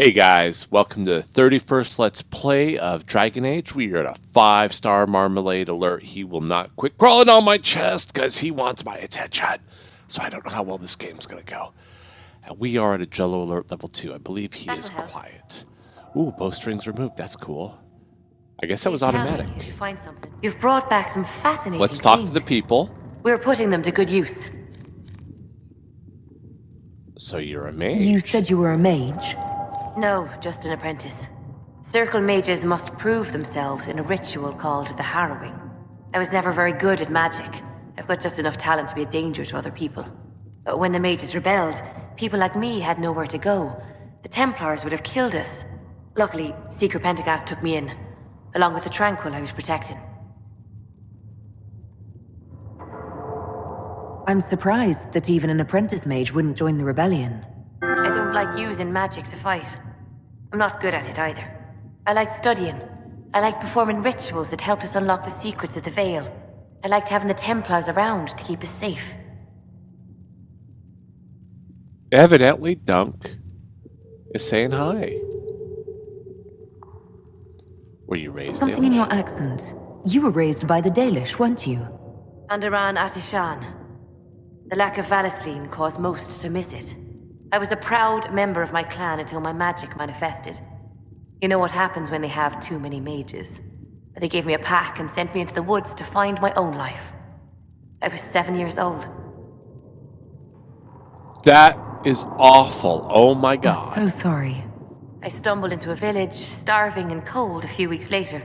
Hey guys, welcome to the 31st Let's Play of Dragon Age. We are at a 5-star Marmalade alert. He will not quit crawling on my chest because he wants my attention. So I don't know how well this game's going to go. And we are at a Jello alert level 2. I believe he is quiet. Ooh, bowstrings removed. That's cool. I guess that was automatic. If you find something. You've brought back some fascinating Let's talk things. to the people. We're putting them to good use. So you're a mage? You said you were a mage? No, just an apprentice. Circle mages must prove themselves in a ritual called the Harrowing. I was never very good at magic. I've got just enough talent to be a danger to other people. But when the mages rebelled, people like me had nowhere to go. The Templars would have killed us. Luckily, Seeker Pentagast took me in, along with the Tranquil I was protecting. I'm surprised that even an apprentice mage wouldn't join the rebellion. I don't like using magic to fight. I'm not good at it either. I liked studying. I liked performing rituals that helped us unlock the secrets of the Veil. I liked having the Templars around to keep us safe. Evidently, Dunk is saying hi. Were you raised Something Dalish? in your accent. You were raised by the Dalish, weren't you? Andaran Atishan. The lack of Valisline caused most to miss it. I was a proud member of my clan until my magic manifested. You know what happens when they have too many mages. They gave me a pack and sent me into the woods to find my own life. I was 7 years old. That is awful. Oh my god. I'm so sorry. I stumbled into a village, starving and cold a few weeks later.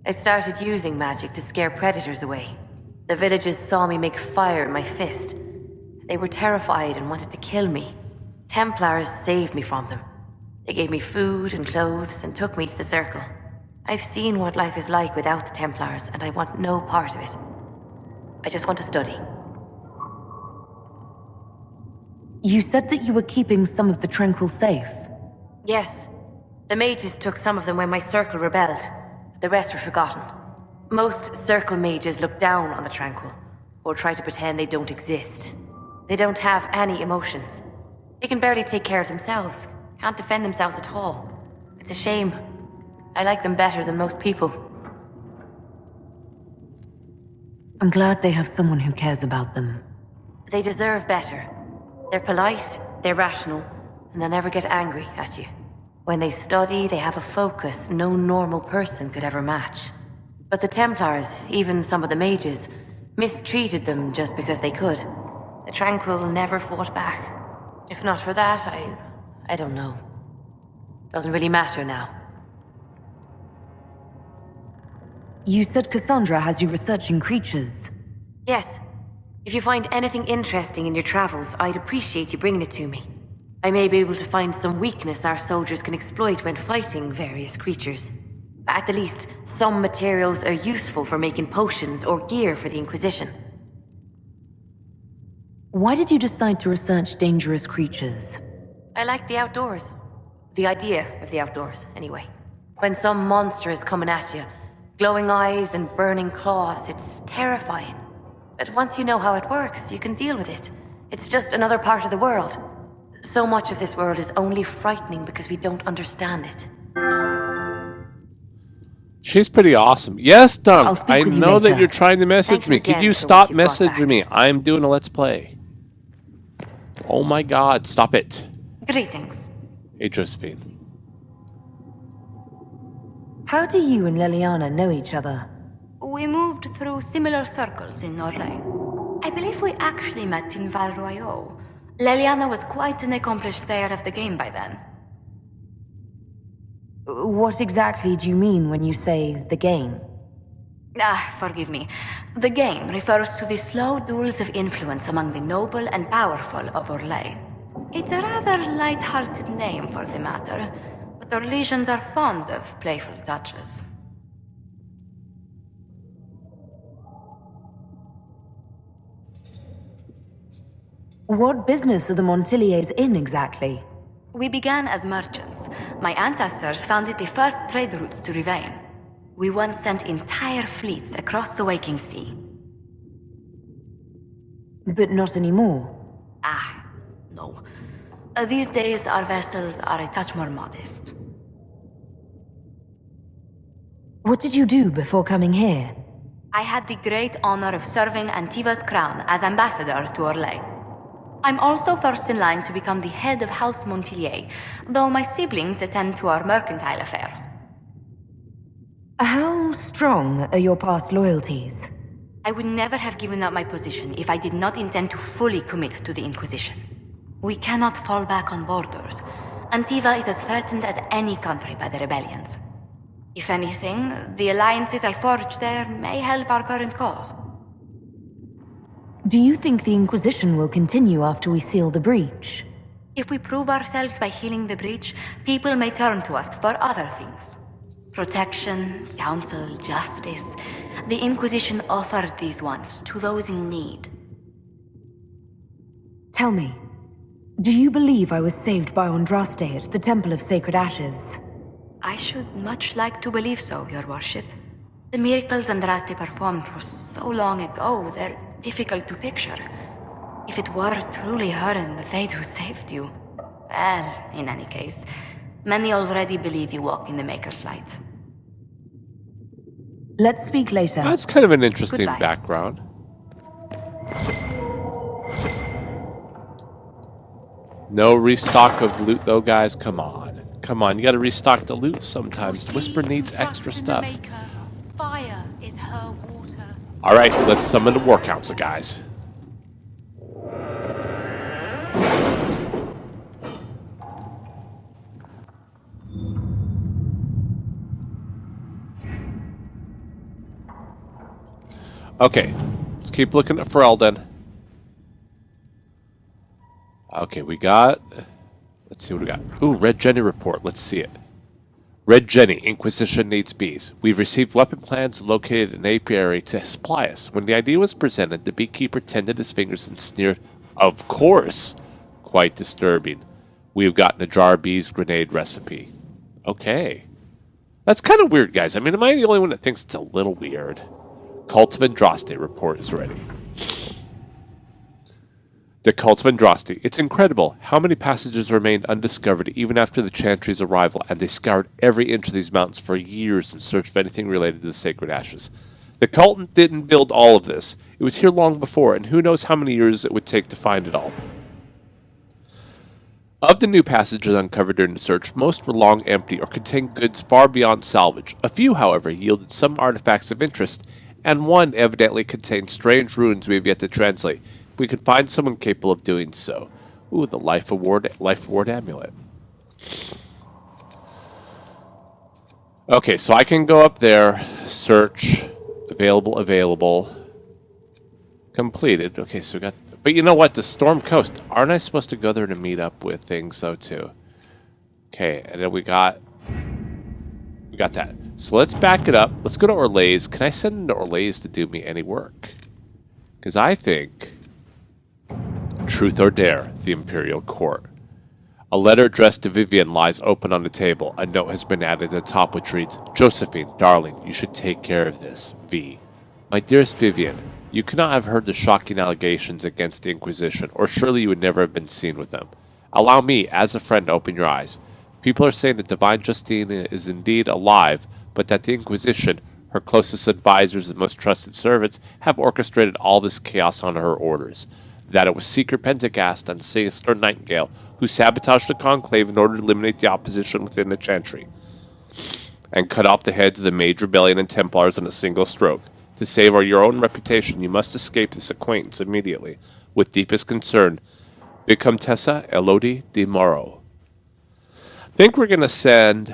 I started using magic to scare predators away. The villagers saw me make fire in my fist. They were terrified and wanted to kill me. Templars saved me from them. They gave me food and clothes and took me to the Circle. I've seen what life is like without the Templars, and I want no part of it. I just want to study. You said that you were keeping some of the Tranquil safe. Yes. The mages took some of them when my Circle rebelled. The rest were forgotten. Most Circle mages look down on the Tranquil, or try to pretend they don't exist. They don't have any emotions. They can barely take care of themselves, can't defend themselves at all. It's a shame. I like them better than most people. I'm glad they have someone who cares about them. They deserve better. They're polite, they're rational, and they'll never get angry at you. When they study, they have a focus no normal person could ever match. But the Templars, even some of the mages, mistreated them just because they could. The Tranquil never fought back. If not for that, I don't know. Doesn't really matter now. You said Cassandra has you researching creatures. Yes. If you find anything interesting in your travels, I'd appreciate you bringing it to me. I may be able to find some weakness our soldiers can exploit when fighting various creatures. At the least, some materials are useful for making potions or gear for the Inquisition. Why did you decide to research dangerous creatures? I like the outdoors. The idea of the outdoors, anyway. When some monster is coming at you, glowing eyes and burning claws, it's terrifying. But once you know how it works, you can deal with it. It's just another part of the world. So much of this world is only frightening because we don't understand it. She's pretty awesome. Yes, Dunk. I with you know that later. you're trying to message Thank you me. Could again you for stop what you brought messaging back. me? I'm doing a Let's Play. Oh my god, stop it. Greetings. Hey, Josephine. How do you and Leliana know each other? We moved through similar circles in Norlay. I believe we actually met in Val Royaux. Leliana was quite an accomplished player of the game by then. What exactly do you mean when you say the game? Forgive me. The game refers to the slow duels of influence among the noble and powerful of Orlais. It's a rather light-hearted name for the matter, but Orlesians are fond of playful touches. What business are the Montiliers in exactly? We began as merchants. My ancestors founded the first trade routes to Rivain. We once sent entire fleets across the Waking Sea. But not anymore. No. These days, our vessels are a touch more modest. What did you do before coming here? I had the great honor of serving Antiva's crown as ambassador to Orlais. I'm also first in line to become the head of House Montilier, though my siblings attend to our mercantile affairs. How strong are your past loyalties? I would never have given up my position if I did not intend to fully commit to the Inquisition. We cannot fall back on borders. Antiva is as threatened as any country by the rebellions. If anything, the alliances I forged there may help our current cause. Do you think the Inquisition will continue after we seal the breach? If we prove ourselves by healing the breach, people may turn to us for other things. Protection, counsel, justice. The Inquisition offered these once to those in need. Tell me, do you believe I was saved by Andraste at the Temple of Sacred Ashes? I should much like to believe so, Your Worship. The miracles Andraste performed were so long ago, they're difficult to picture. If it were truly her and the Fate who saved you... Well, in any case, many already believe you walk in the Maker's light. Let's speak later. That's kind of an interesting Goodbye. background. No restock of loot though, guys. Come on. Come on, you gotta restock the loot sometimes. Whisper needs extra stuff. Fire is her water. Alright, let's summon the War Council, guys. Okay, let's keep looking at Ferelden. Okay, we got... Let's see what we got. Ooh, Red Jenny report. Let's see it. Red Jenny, Inquisition needs bees. We've received weapon plans and located an apiary to supply us. When the idea was presented, the beekeeper tended his fingers and sneered, "Of course!" Quite disturbing. We've gotten a jar of bees grenade recipe. Okay. That's kind of weird, guys. I mean, am I the only one that thinks it's a little weird? Cult of Andraste report is ready. The Cult of Andraste. It's incredible how many passages remained undiscovered even after the Chantry's arrival, and they scoured every inch of these mountains for years in search of anything related to the Sacred Ashes. The cult didn't build all of this. It was here long before, and who knows how many years it would take to find it all. Of the new passages uncovered during the search, most were long empty or contained goods far beyond salvage. A few, however, yielded some artifacts of interest, and one evidently contained strange runes we have yet to translate. If we could find someone capable of doing so. Ooh, the Life Award amulet. Okay, so I can go up there, search, available, completed. Okay, so we got... But you know what? The Storm Coast. Aren't I supposed to go there to meet up with things, though, too? Okay, and then we got that. So let's back it up. Let's go to Orlais. Can I send Orlais to do me any work? Because I think... Truth or Dare, the Imperial Court. A letter addressed to Vivian lies open on the table. A note has been added at the top which reads, "Josephine, darling, you should take care of this. V. My dearest Vivian, you cannot have heard the shocking allegations against the Inquisition, or surely you would never have been seen with them. Allow me, as a friend, to open your eyes. People are saying that Divine Justina is indeed alive, but that the Inquisition, her closest advisors and most trusted servants, have orchestrated all this chaos on her orders. That it was Seeker Pentagast and Sinister Nightingale who sabotaged the Conclave in order to eliminate the opposition within the Chantry, and cut off the heads of the Mage Rebellion and Templars in a single stroke. To save your own reputation, you must escape this acquaintance immediately. With deepest concern, Vicomtessa Elodie de Morrow." I think we're going to send...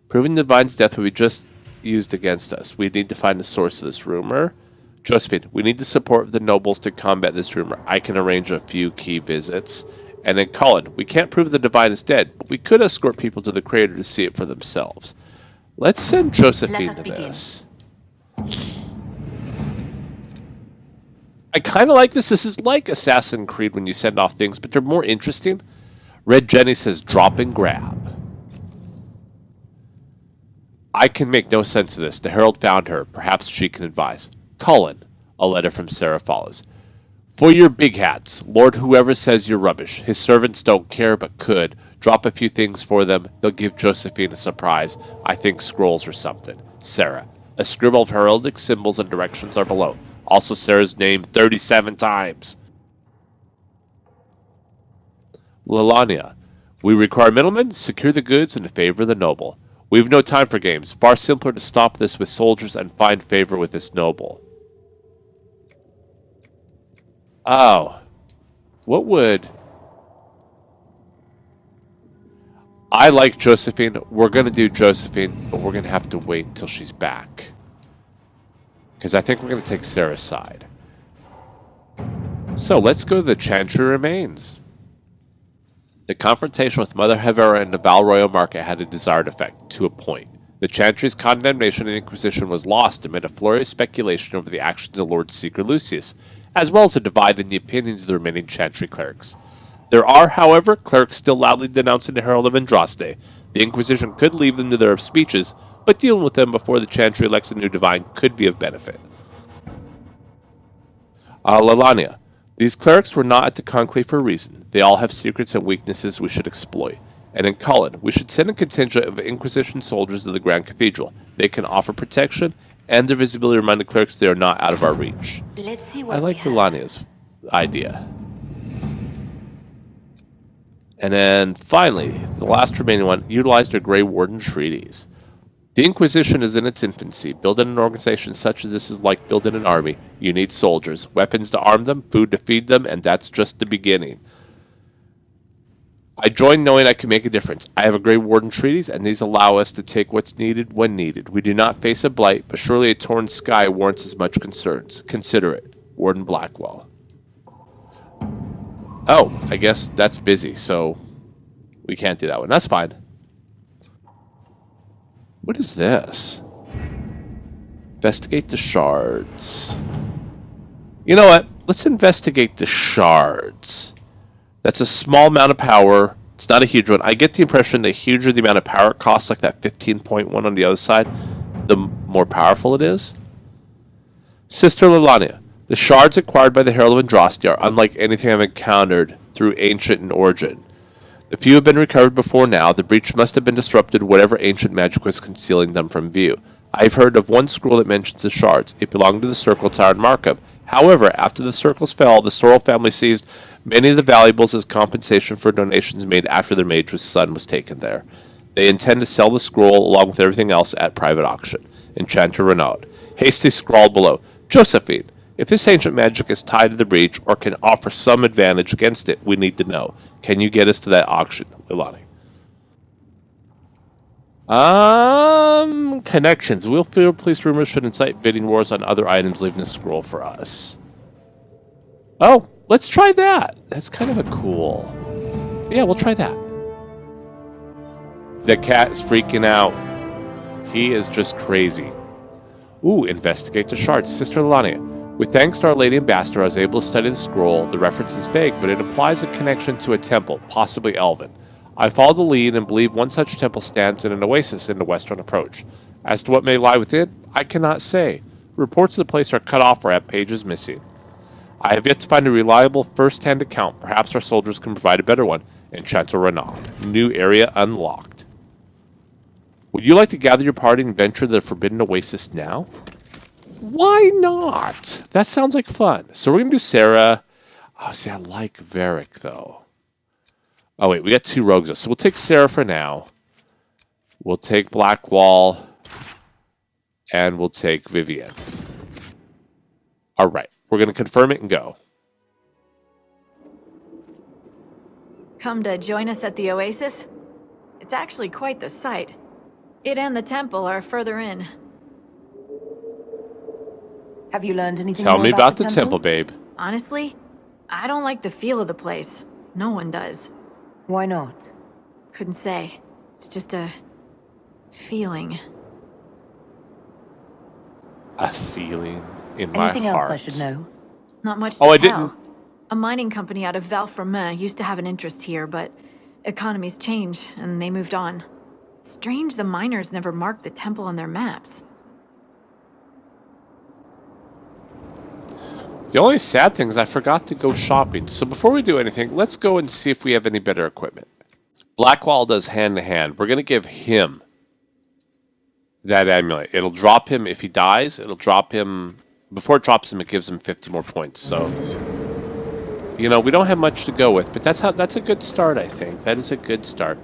Proving the Divine's death will be just used against us. We need to find the source of this rumor. Josephine, we need the support of the nobles to combat this rumor. I can arrange a few key visits. And then Cullen, we can't prove the Divine is dead, but we could escort people to the crater to see it for themselves. Let's send Josephine to this. I kind of like this. This is like Assassin's Creed when you send off things, but they're more interesting. Red Jenny says, "Drop and grab." I can make no sense of this. The Herald found her. Perhaps she can advise. Cullen, a letter from Sarah follows. For your big hats, Lord whoever says you're rubbish. His servants don't care but could. Drop a few things for them. They'll give Josephine a surprise. I think scrolls or something. Sarah. A scribble of heraldic symbols and directions are below. Also Sarah's name 37 times. Lelania. We require middlemen, secure the goods, and favor the noble. We've no time for games. Far simpler to stop this with soldiers and find favor with this noble. Oh. What would... I like Josephine. We're going to do Josephine, but we're going to have to wait until she's back. Because I think we're going to take Sarah's side. So let's go to the Chantry Remains. The confrontation with Mother Hevera and the Val Royal Market had a desired effect, to a point. The Chantry's condemnation of the Inquisition was lost amid a flurry of speculation over the actions of Lord Seeker Lucius, as well as a divide in the opinions of the remaining Chantry clerics. There are, however, clerics still loudly denouncing the Herald of Andraste. The Inquisition could leave them to their speeches, but dealing with them before the Chantry elects a new divine could be of benefit. Lalania. These clerics were not at the conclave for a reason. They all have secrets and weaknesses we should exploit. And in Cullen, we should send a contingent of Inquisition soldiers to the Grand Cathedral. They can offer protection, and their visibility remind the clerics they are not out of our reach. Let's see what I like Lalania's idea. And then, finally, the last remaining one, utilize their Grey Warden treaties. The Inquisition is in its infancy. Building an organization such as this is like building an army. You need soldiers, weapons to arm them, food to feed them, and that's just the beginning. I join knowing I can make a difference. I have a Grey Warden treaties, and these allow us to take what's needed when needed. We do not face a blight, but surely a torn sky warrants as much concerns. Consider it. Warden Blackwell. Oh, I guess that's busy, so we can't do that one. That's fine. What is this? Investigate the shards. You know what? Let's investigate the shards. That's a small amount of power. It's not a huge one. I get the impression the huger the amount of power it costs, like that 15.1 on the other side, the more powerful it is. Sister Lelania. The shards acquired by the Herald of Andraste are unlike anything I've encountered through Ancient and Origin. The few have been recovered before now. The breach must have been disrupted, whatever ancient magic was concealing them from view. I've heard of one scroll that mentions the shards. It belonged to the Circle Tower in Markham. However, after the circles fell, the Sorrel family seized many of the valuables as compensation for donations made after their mage's son was taken there. They intend to sell the scroll along with everything else at private auction. Enchanter Renaud. Hasty scrawled below. Josephine. If this ancient magic is tied to the breach or can offer some advantage against it, we need to know. Can you get us to that auction, Lilani? Connections. We'll feel police rumors should incite bidding wars on other items, leaving a scroll for us. Oh, let's try that. That's kind of a cool... Yeah, we'll try that. The cat is freaking out. He is just crazy. Ooh, investigate the shards. Sister Lilani. With thanks to Our Lady Ambassador, I was able to study the scroll. The reference is vague, but it implies a connection to a temple, possibly elven. I follow the lead and believe one such temple stands in an oasis in the western approach. As to what may lie within, I cannot say. Reports of the place are cut off or have pages missing. I have yet to find a reliable first-hand account. Perhaps our soldiers can provide a better one. Enchanter Renaud. New area unlocked. Would you like to gather your party and venture the Forbidden Oasis now? Why not? That sounds like fun. So we're going to do Sarah. Oh, see, I like Varric, though. Oh, wait, we got two rogues. So we'll take Sarah for now. We'll take Blackwall. And we'll take Vivian. All right. We're going to confirm it and go. Come to join us at the Oasis? It's actually quite the sight. It and the temple are further in. Have you learned anything Tell more me about the temple? temple, babe. Honestly, I don't like the feel of the place. No one does. Why not? Couldn't say. It's just a... feeling. A feeling in my heart. Anything else I should know? Not much to Oh, I tell. didn't. A mining company out of Valfremin used to have an interest here, but economies change, and they moved on. Strange the miners never marked the temple on their maps. The only sad thing is I forgot to go shopping. So before we do anything, let's go and see if we have any better equipment. Blackwall does hand-to-hand. We're going to give him that amulet. It'll drop him if he dies. It'll drop him... Before it drops him, it gives him 50 more points. So, you know, we don't have much to go with. But that's a good start, I think. That is a good start.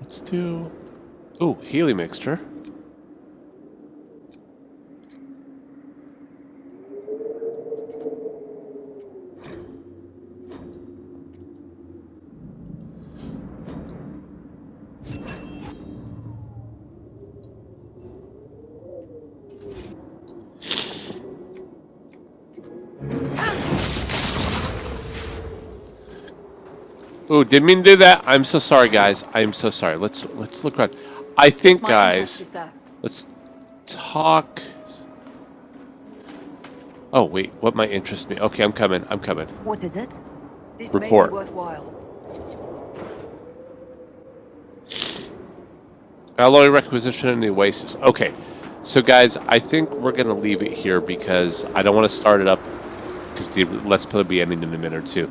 Let's do... Ooh, Healy Mixture. Ooh, didn't mean to do that. I'm so sorry, guys. I'm so sorry. Let's look around. I think, guys, let's talk. Oh wait, what might interest me? Okay, I'm coming. I'm coming. What is it? This Report. may be worthwhile. Alloy requisition in the Oasis. Okay, so guys, I think we're gonna leave it here because I don't want to start it up because the Let's Play will be ending in a minute or two.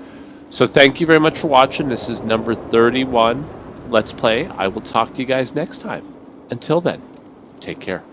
So thank you very much for watching. This is number 31 Let's Play. I will talk to you guys next time. Until then, take care.